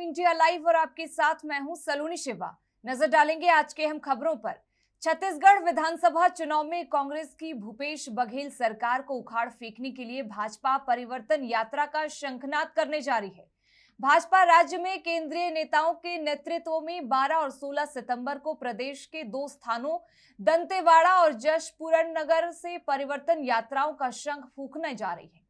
India live और आपके साथ मैं हूं सलोनी शिवा। नजर डालेंगे आज के अहम खबरों पर। छत्तीसगढ़ विधानसभा चुनाव में कांग्रेस की भूपेश बघेल सरकार को उखाड़ फेंकने के लिए भाजपा परिवर्तन यात्रा का शंखनाद करने जा रही है। भाजपा राज्य में केंद्रीय नेताओं के नेतृत्व में 12 और 16 सितंबर को प्रदेश के 2 स्थानों दंतेवाड़ा और जशपुरनगर से परिवर्तन यात्राओं का शंख फूंकने जा रही है।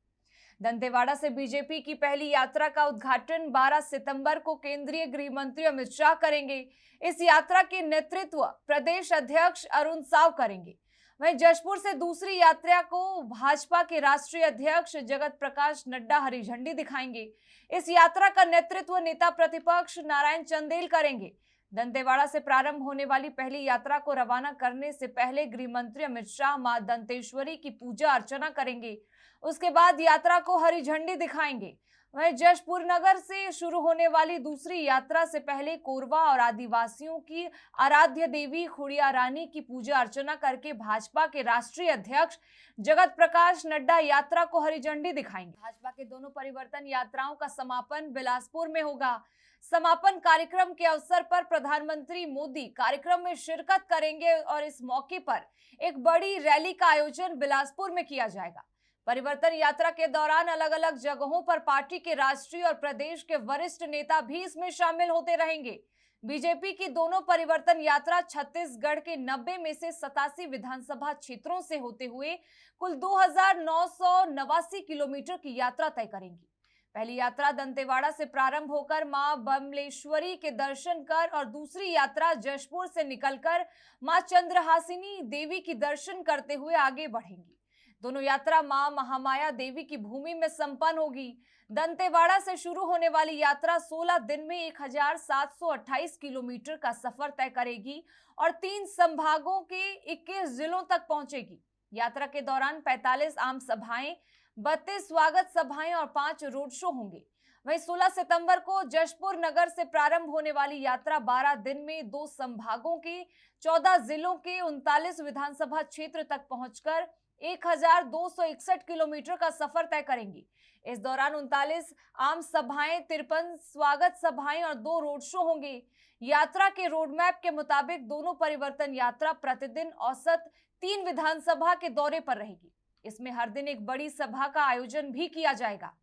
दंतेवाड़ा से बीजेपी की पहली यात्रा का उद्घाटन 12 सितंबर को केंद्रीय गृह मंत्री अमित शाह करेंगे। इस यात्रा के नेतृत्व प्रदेश अध्यक्ष अरुण साव करेंगे। वहीं जशपुर से दूसरी यात्रा को भाजपा के राष्ट्रीय अध्यक्ष जगत प्रकाश नड्डा हरी झंडी दिखाएंगे। इस यात्रा का नेतृत्व नेता प्रतिपक्ष नारायण चंदेल करेंगे। दंतेवाड़ा से प्रारंभ होने वाली पहली यात्रा को रवाना करने से पहले गृह मंत्री अमित शाह मां दंतेश्वरी की पूजा अर्चना करेंगे। उसके बाद यात्रा को हरी झंडी दिखाएंगे। वहीं जशपुर नगर से शुरू होने वाली दूसरी यात्रा से पहले कोरवा और आदिवासियों की आराध्य देवी खुड़िया रानी की पूजा अर्चना करके भाजपा के राष्ट्रीय अध्यक्ष जगत प्रकाश नड्डा यात्रा को हरी झंडी दिखाएंगे। भाजपा के दोनों परिवर्तन यात्राओं का समापन बिलासपुर में होगा। समापन कार्यक्रम के अवसर पर प्रधानमंत्री मोदी कार्यक्रम में शिरकत करेंगे और इस मौके पर एक बड़ी रैली का आयोजन बिलासपुर में किया जाएगा। परिवर्तन यात्रा के दौरान अलग अलग जगहों पर पार्टी के राष्ट्रीय और प्रदेश के वरिष्ठ नेता भी इसमें शामिल होते रहेंगे। बीजेपी की दोनों परिवर्तन यात्रा छत्तीसगढ़ के 90 में से 87 विधानसभा क्षेत्रों से होते हुए कुल 2989 किलोमीटर की यात्रा तय करेंगी। पहली यात्रा दंतेवाड़ा से प्रारंभ होकर मां बमलेश्वरी के दर्शन कर और दूसरी यात्रा जशपुर से निकलकर मां चंद्रहासिनी देवी की दर्शन करते हुए आगे बढ़ेंगी। दोनों यात्रा मां महामाया देवी की भूमि में संपन्न होगी। दंतेवाड़ा से शुरू होने वाली यात्रा 16 दिन में 1728 किलोमीटर का सफर तय करेगी और 3 संभागों के 21 जिलों तक पहुंचेगी। यात्रा के दौरान 45 आम सभाएं, 32 स्वागत सभाएं और 5 रोड शो होंगे। वहीं 16 सितंबर को जशपुर नगर से प्रारंभ होने वाली यात्रा 12 दिन में 2 संभागों के 14 जिलों के 39 विधानसभा क्षेत्र तक पहुंचकर 1261 किलोमीटर का सफर तय करेंगी। इस दौरान 39 आम सभाएं, 53 स्वागत सभाएं और 2 रोड शो होंगे। यात्रा के रोडमैप के मुताबिक दोनों परिवर्तन यात्रा प्रतिदिन औसत 3 विधानसभा के दौरे पर रहेगी। इसमें हर दिन एक बड़ी सभा का आयोजन भी किया जाएगा।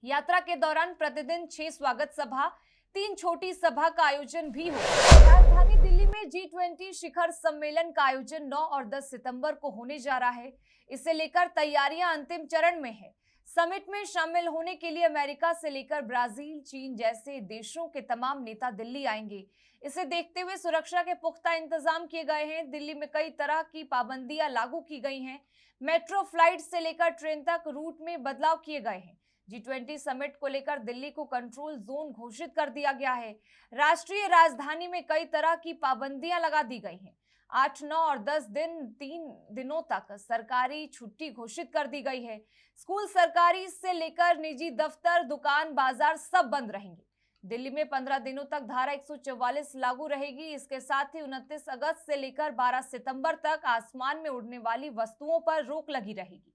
यात्रा के दौरान प्रतिदिन 6 स्वागत सभा, 3 छोटी सभा का आयोजन भी होगा। राजधानी दिल्ली में G20 शिखर सम्मेलन का आयोजन 9 और 10 सितंबर को होने जा रहा है। इसे लेकर तैयारियां अंतिम चरण में है। समिट में शामिल होने के लिए अमेरिका से लेकर ब्राजील, चीन जैसे देशों के तमाम नेता दिल्ली आएंगे। इसे देखते हुए सुरक्षा के पुख्ता इंतजाम किए गए हैं। दिल्ली में कई तरह की पाबंदियां लागू की गई हैं। मेट्रो फ्लाइट से लेकर ट्रेन तक रूट में बदलाव किए गए हैं। G20 समिट को लेकर दिल्ली को कंट्रोल जोन घोषित कर दिया गया है। राष्ट्रीय राजधानी में कई तरह की पाबंदियां लगा दी गई हैं। 8, 9 और 10 दिन 3 दिनों तक सरकारी छुट्टी घोषित कर दी गई है। स्कूल, सरकारी से लेकर निजी दफ्तर, दुकान, बाजार सब बंद रहेंगे। दिल्ली में 15 दिनों तक धारा 144 लागू रहेगी। इसके साथ ही 29 अगस्त से लेकर 12 सितंबर तक आसमान में उड़ने वाली वस्तुओं पर रोक लगी रहेगी।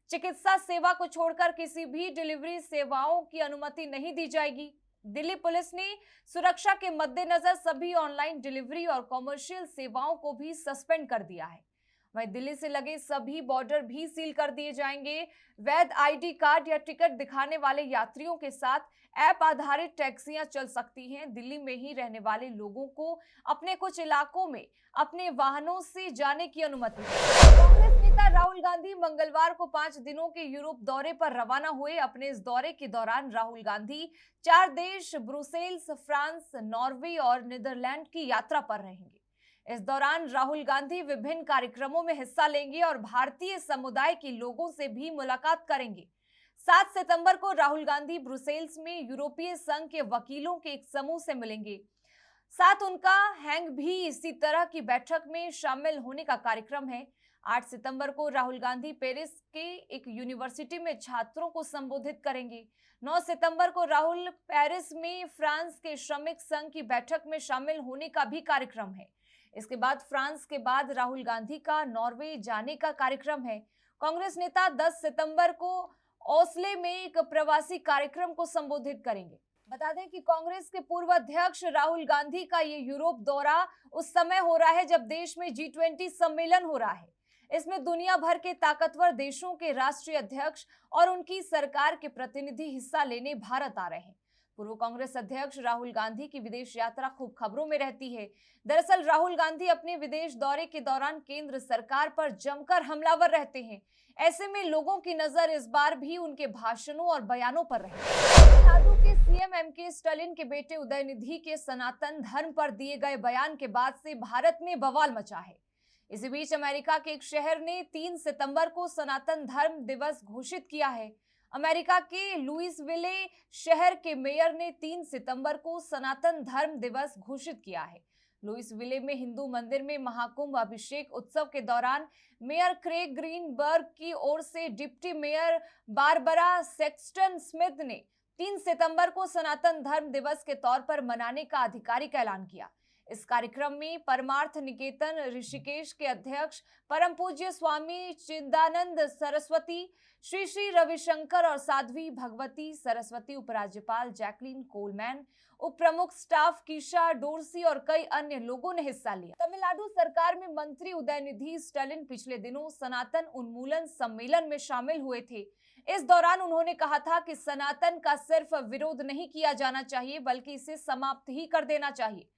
चिकित्सा सेवा को छोड़कर किसी भी डिलीवरी सेवाओं की अनुमति नहीं दी जाएगी। दिल्ली पुलिस ने सुरक्षा के मद्देनजर सभी ऑनलाइन डिलीवरी और कॉमर्शियल सेवाओं को भी सस्पेंड कर दिया है। वहीं दिल्ली से लगे सभी बॉर्डर भी सील कर दिए जाएंगे। वैध आईडी कार्ड या टिकट दिखाने वाले यात्रियों के साथ ऐप आधारित टैक्सियां चल सकती हैं। दिल्ली में ही रहने वाले लोगों को अपने कुछ इलाकों में अपने वाहनों से जाने की अनुमति है। कांग्रेस नेता राहुल गांधी मंगलवार को 5 दिनों के यूरोप दौरे पर रवाना हुए। अपने इस दौरे के दौरान राहुल गांधी 4 देश ब्रुसेल्स, फ्रांस, नॉर्वे और नीदरलैंड की यात्रा पर रहेंगे। इस दौरान राहुल गांधी विभिन्न कार्यक्रमों में हिस्सा लेंगे और भारतीय समुदाय के लोगों से भी मुलाकात करेंगे। 7 सितंबर को राहुल गांधी ब्रुसेल्स में यूरोपीय संघ के वकीलों के एक समूह से मिलेंगे। साथ उनका हैंग भी इसी तरह की बैठक में शामिल होने का कार्यक्रम है। 8 सितंबर को राहुल गांधी पेरिस के एक यूनिवर्सिटी में छात्रों को संबोधित करेंगे। 9 सितंबर को राहुल पेरिस में फ्रांस के श्रमिक संघ की बैठक में शामिल होने का भी कार्यक्रम है। इसके बाद फ्रांस के बाद राहुल गांधी का नॉर्वे जाने का कार्यक्रम है। कांग्रेस नेता 10 सितंबर को ओस्ले में एक प्रवासी कार्यक्रम को संबोधित करेंगे। बता दें कि कांग्रेस के पूर्व अध्यक्ष राहुल गांधी का ये यूरोप दौरा उस समय हो रहा है जब देश में G20 सम्मेलन हो रहा है। इसमें दुनिया भर के ताकतवर देशों के राष्ट्रीय अध्यक्ष और उनकी सरकार के प्रतिनिधि हिस्सा लेने भारत आ रहे हैं। पूर्व कांग्रेस अध्यक्ष राहुल गांधी की विदेश यात्रा खूब खबरों में रहती है। दरअसल राहुल गांधी अपने विदेश दौरे के दौरान केंद्र सरकार पर जमकर हमलावर रहते हैं। ऐसे में लोगों की नजर इस बार भी उनके भाषणों और बयानों पर रही। तमिलनाडु के सीएम एमके स्टालिन के बेटे उदयनिधि के सनातन धर्म पर दिए गए बयान के बाद से भारत में बवाल मचा है। इसी बीच अमेरिका के एक शहर ने 3 सितंबर को सनातन धर्म दिवस घोषित किया है। अमेरिका के लुइसविले शहर के मेयर ने 3 सितंबर को सनातन धर्म दिवस घोषित किया है। लुइसविले में हिंदू मंदिर में महाकुंभ अभिषेक उत्सव के दौरान मेयर क्रेग ग्रीनबर्ग की ओर से deputy mayor Barbara Sexton Smith ने 3 सितंबर को सनातन धर्म दिवस के तौर पर मनाने का आधिकारिक ऐलान किया। इस कार्यक्रम में परमार्थ निकेतन ऋषिकेश के अध्यक्ष परम पूज्य स्वामी चिदानंद सरस्वती, श्री श्री रविशंकर और साध्वी भगवती सरस्वती, उपराज्यपाल जैकलीन कोलमैन, उप प्रमुख स्टाफ कीशा डोरसी और कई अन्य लोगों ने हिस्सा लिया। तमिलनाडु सरकार में मंत्री उदयनिधि स्टालिन पिछले दिनों सनातन उन्मूलन सम्मेलन में शामिल हुए थे। इस दौरान उन्होंने कहा था कि सनातन का सिर्फ विरोध नहीं किया जाना चाहिए बल्कि इसे समाप्त ही कर देना चाहिए।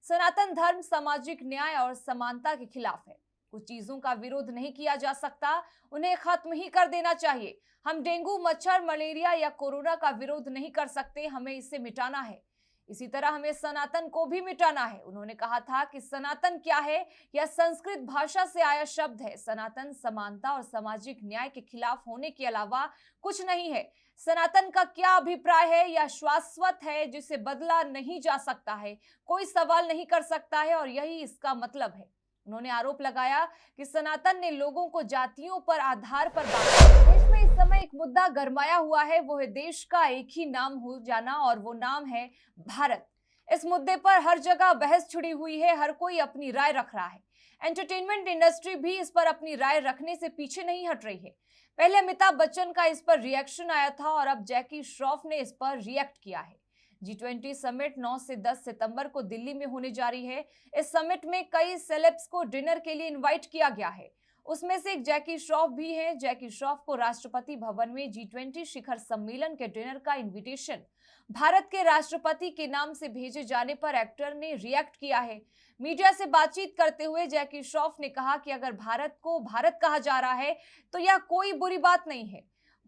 सनातन धर्म सामाजिक न्याय और समानता के खिलाफ है। कुछ चीजों का विरोध नहीं किया जा सकता, उन्हें खत्म ही कर देना चाहिए। हम डेंगू, मच्छर, मलेरिया या कोरोना का विरोध नहीं कर सकते, हमें इसे मिटाना है। इसी तरह हमें सनातन को भी मिटाना है। उन्होंने कहा था कि सनातन क्या है? यह संस्कृत भाषा से आया शब्द है। सनातन समानता और सामाजिक न्याय के खिलाफ होने के अलावा कुछ नहीं है। सनातन का क्या अभिप्राय है? यह शाश्वत है जिसे बदला नहीं जा सकता है, कोई सवाल नहीं कर सकता है और यही इसका मतलब है। उन्होंने आरोप लगाया कि सनातन ने लोगों को जातियों पर आधार पर बांटा। देश में इस समय एक मुद्दा गरमाया हुआ है, वो है देश का एक ही नाम हो जाना और वो नाम है भारत। इस मुद्दे पर हर जगह बहस छिड़ी हुई है, हर कोई अपनी राय रख रहा है। एंटरटेनमेंट इंडस्ट्री भी इस पर अपनी राय रखने से पीछे नहीं हट रही है। पहले अमिताभ बच्चन का इस पर रिएक्शन आया था और अब जैकी श्रॉफ ने इस पर रिएक्ट किया है। G20 समिट 9 से 10 सितंबर को दिल्ली में होने जा रही है। इस समिट में कई सेलेब्स को डिनर के लिए इनवाइट किया गया है। उसमें से एक जैकी श्रॉफ भी है। जैकी श्रॉफ को राष्ट्रपति भवन में G20 शिखर सम्मेलन के डिनर का इनविटेशन भारत के राष्ट्रपति के नाम से भेजे जाने पर एक्टर ने रिएक्ट किया है। मीडिया से बातचीत करते हुए जैकी श्रॉफ ने कहा कि अगर भारत को भारत कहा जा रहा है तो यह कोई बुरी बात नहीं है।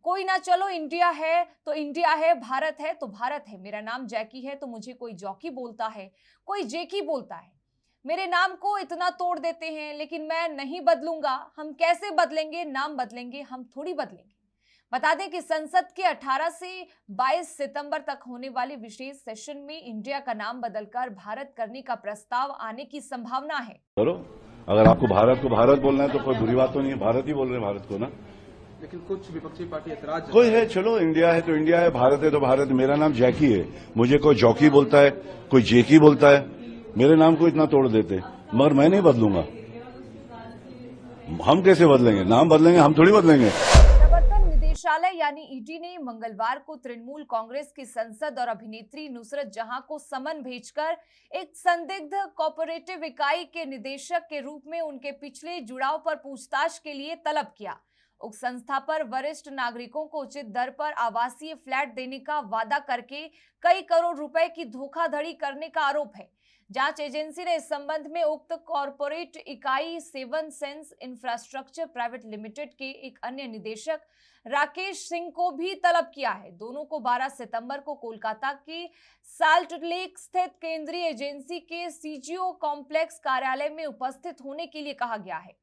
कोई ना चलो, इंडिया है तो इंडिया है, भारत है तो भारत है। मेरा नाम जैकी है तो मुझे कोई जॉकी बोलता है, कोई जेकी बोलता है। मेरे नाम को इतना तोड़ देते हैं, लेकिन मैं नहीं बदलूंगा। हम कैसे बदलेंगे? नाम बदलेंगे, हम थोड़ी बदलेंगे। बता दें कि संसद के 18 से 22 सितंबर तक होने वाले विशेष सेशन में इंडिया का नाम बदलकर भारत करने का प्रस्ताव आने की संभावना है। चलो, अगर आपको भारत को भारत बोलना है तो कोई बुरी बात तो नहीं है। भारत ही बोल रहे हैं भारत को ना। लेकिन कुछ विपक्षी पार्टी ऐतराज कोई है, चलो इंडिया है तो इंडिया है, भारत है तो भारत। मेरा नाम जैकी है, मुझे कोई जॉकी बोलता है, कोई जेकी बोलता है। मेरे नाम को इतना तोड़ देते, मगर मैं नहीं बदलूंगा। हम कैसे बदलेंगे? नाम बदलेंगे, हम थोड़ी बदलेंगे। प्रवर्तन निदेशालय यानी ईडी ने मंगलवार को तृणमूल कांग्रेस की सांसद और अभिनेत्री नुसरत जहां को समन भेजकर एक संदिग्ध कॉर्पोरेटिव इकाई के निदेशक के रूप में उनके पिछले जुड़ाव पर पूछताछ के लिए तलब किया। उक्त संस्था पर वरिष्ठ नागरिकों को उचित दर पर आवासीय फ्लैट देने का वादा करके कई करोड़ रुपए की धोखाधड़ी करने का आरोप है। जांच एजेंसी ने इस संबंध में उक्त कॉर्पोरेट इकाई 7 सेंस इंफ्रास्ट्रक्चर प्राइवेट लिमिटेड के एक अन्य निदेशक राकेश सिंह को भी तलब किया है। दोनों को 12 सितंबर को कोलकाता के साल्ट लेक स्थित केंद्रीय एजेंसी के सीजीओ कॉम्प्लेक्स कार्यालय में उपस्थित होने के लिए कहा गया है।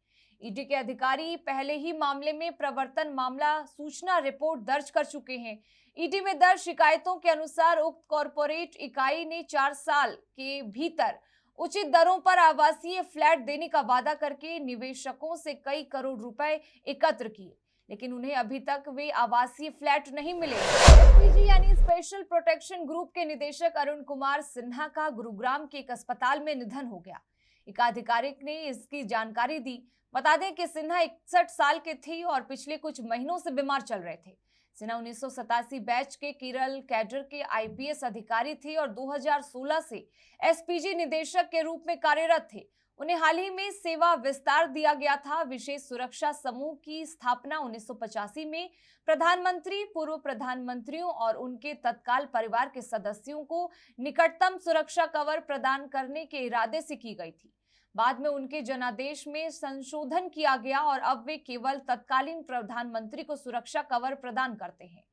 ईडी के अधिकारी पहले ही मामले में प्रवर्तन मामला सूचना रिपोर्ट दर्ज कर चुके हैं। ईडी में दर्ज शिकायतों के अनुसार उक्त कॉर्पोरेट इकाई ने 4 साल के भीतर उचित दरों पर आवासीय फ्लैट देने का वादा करके निवेशकों से कई करोड़ रुपए एकत्र किए, लेकिन उन्हें अभी तक वे आवासीय फ्लैट नहीं मिले। एसपीजी यानी स्पेशल प्रोटेक्शन ग्रुप के निदेशक अरुण कुमार सिन्हा का गुरुग्राम के एक अस्पताल में निधन हो गया। एक आधिकारिक ने इसकी जानकारी दी। बता दें कि सिन्हा 61 साल के थे और पिछले कुछ महीनों से बीमार चल रहे थे। सिन्हा 1987 बैच के केरल कैडर के आईपीएस अधिकारी थे और 2016 से एसपीजी निदेशक के रूप में कार्यरत थे। उन्हें हाल ही में सेवा विस्तार दिया गया था। विशेष सुरक्षा समूह की स्थापना 1985 में प्रधानमंत्री, पूर्व प्रधानमंत्रियों और उनके तत्काल परिवार के सदस्यों को निकटतम सुरक्षा कवर प्रदान करने के इरादे से की गई थी। बाद में उनके जनादेश में संशोधन किया गया और अब वे केवल तत्कालीन प्रधानमंत्री को सुरक्षा कवर प्रदान करते हैं।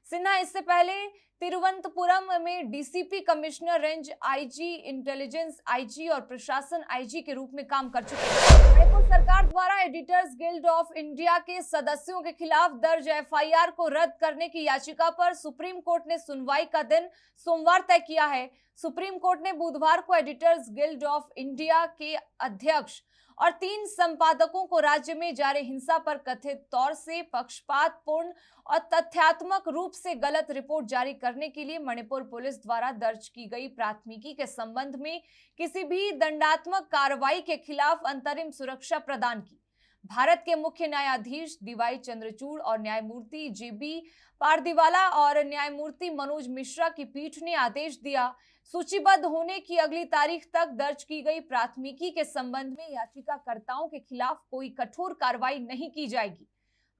सिन्हा इससे पहले तिरुवनंतपुरम में DCP, commissioner range IG, intelligence IG और प्रशासन आईजी के रूप में काम कर चुके हैं। मणिपुर सरकार द्वारा एडिटर्स गिल्ड ऑफ इंडिया के सदस्यों के खिलाफ दर्ज एफआईआर को रद्द करने की याचिका पर सुप्रीम कोर्ट ने सुनवाई का दिन सोमवार तय किया है। सुप्रीम कोर्ट ने बुधवार को एडिटर्स गिल्ड ऑफ इंडिया के अध्यक्ष और 3 संपादकों को राज्य में जारी हिंसा पर कथित तौर से पक्षपातपूर्ण और तथ्यात्मक रूप से गलत रिपोर्ट जारी करने के लिए मणिपुर पुलिस द्वारा दर्ज की गई प्राथमिकी के संबंध में किसी भी दंडात्मक कार्रवाई के खिलाफ अंतरिम सुरक्षा प्रदान की। भारत के मुख्य न्यायाधीश डीवाई चंद्रचूड़ और न्यायमूर्ति जेबी पारदीवाला और न्यायमूर्ति मनोज मिश्रा की पीठ ने आदेश दिया, सूचीबद्ध होने की अगली तारीख तक दर्ज की गई प्राथमिकी के संबंध में याचिकाकर्ताओं के खिलाफ कोई कठोर कार्रवाई नहीं की जाएगी।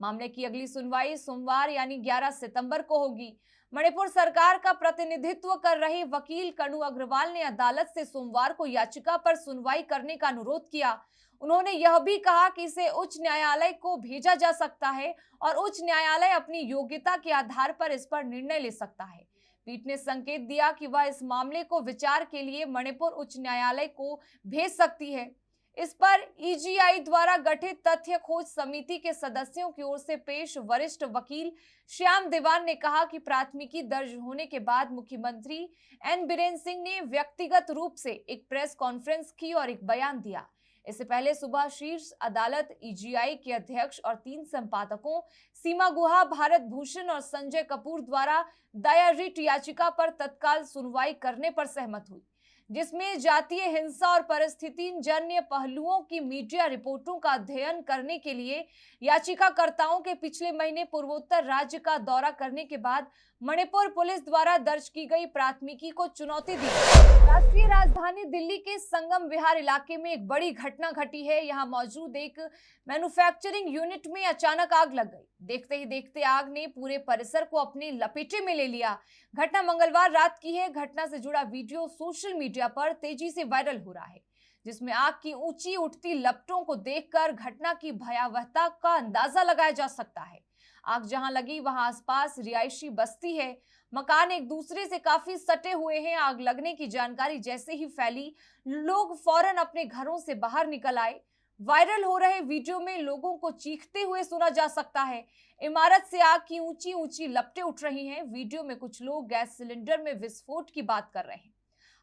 मामले की अगली सुनवाई सोमवार यानी 11 सितंबर को होगी। मणिपुर सरकार का प्रतिनिधित्व कर रहे वकील कनु अग्रवाल ने अदालत से सोमवार को याचिका पर सुनवाई करने का अनुरोध किया। उन्होंने यह भी कहा कि इसे उच्च न्यायालय को भेजा जा सकता है और उच्च न्यायालय अपनी योग्यता के आधार पर इस पर निर्णय ले सकता है। पीठ ने संकेत दिया कि वह इस मामले को विचार के लिए मणिपुर उच्च न्यायालय को भेज सकती है। इस पर ईजीआई द्वारा गठित तथ्य खोज समिति के सदस्यों की ओर से पेश वरिष्ठ वकील श्याम देवान ने कहा कि प्राथमिकी दर्ज होने के बाद मुख्यमंत्री एन बीरेन सिंह ने व्यक्तिगत रूप से एक प्रेस कॉन्फ्रेंस की और एक बयान दिया। इससे पहले सुबह शीर्ष अदालत ईजीआई के अध्यक्ष और 3 संपादकों सीमा गुहा, भारत भूषण और संजय कपूर द्वारा दायर रिट याचिका पर तत्काल सुनवाई करने पर सहमत हुई, जिसमें जातीय हिंसा और परिस्थितिजन्य पहलुओं की मीडिया रिपोर्टों का अध्ययन करने के लिए याचिकाकर्ताओं के पिछले महीने पूर्वोत्तर राज्य का दौरा करने के बाद मणिपुर पुलिस द्वारा दर्ज की गई प्राथमिकी को चुनौती दी। राष्ट्रीय राजधानी दिल्ली के संगम विहार इलाके में एक बड़ी घटना घटी है। यहां मौजूद एक मैन्युफैक्चरिंग यूनिट में अचानक आग लग गई। देखते ही देखते आग ने पूरे परिसर को अपने लपेटे में ले लिया। घटना मंगलवार रात की है। घटना से जुड़ा वीडियो सोशल मीडिया पर तेजी से वायरल हो रहा है, जिसमें आग की ऊंची उठती लपटों को देखकर घटना की भयावहता का अंदाजा लगाया जा सकता है। आग जहां लगी वहां आसपास रिहायशी बस्ती है। मकान एक दूसरे से काफी सटे हुए हैं। आग लगने की जानकारी जैसे ही फैली, लोग फौरन अपने घरों से बाहर निकल आए। वायरल हो रहे वीडियो में लोगों को चीखते हुए सुना जा सकता है। इमारत से आग की ऊंची ऊंची लपटें उठ रही हैं। वीडियो में कुछ लोग गैस सिलेंडर में विस्फोट की बात कर रहे हैं।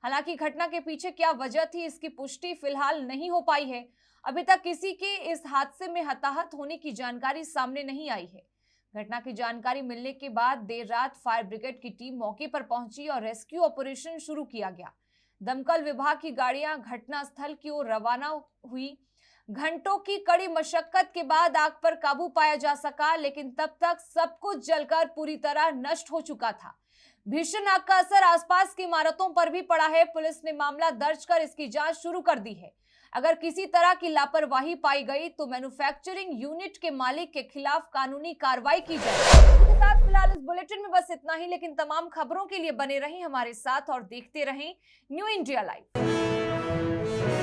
हालांकि घटना के पीछे क्या वजह थी, इसकी पुष्टि फिलहाल नहीं हो पाई है। अभी तक किसी के इस हादसे में हताहत होने की जानकारी सामने नहीं आई है। घटना की जानकारी मिलने के बाद देर रात फायर ब्रिगेड की टीम मौके पर पहुंची और रेस्क्यू ऑपरेशन शुरू किया गया। दमकल विभाग की गाड़ियां घटनास्थल की ओर रवाना हुई। घंटों की कड़ी मशक्कत के बाद आग पर काबू पाया जा सका, लेकिन तब तक सब कुछ जलकर पूरी तरह नष्ट हो चुका था। भीषण आग का असर आसपास की इमारतों पर भी पड़ा है। पुलिस ने मामला दर्ज कर इसकी जांच शुरू कर दी है। अगर किसी तरह की लापरवाही पाई गई तो मैन्युफैक्चरिंग यूनिट के मालिक के खिलाफ कानूनी कार्रवाई की जाएगी। इसके साथ फिलहाल इस बुलेटिन में बस इतना ही, लेकिन तमाम खबरों के लिए बने रहें हमारे साथ और देखते रहें न्यू इंडिया लाइव।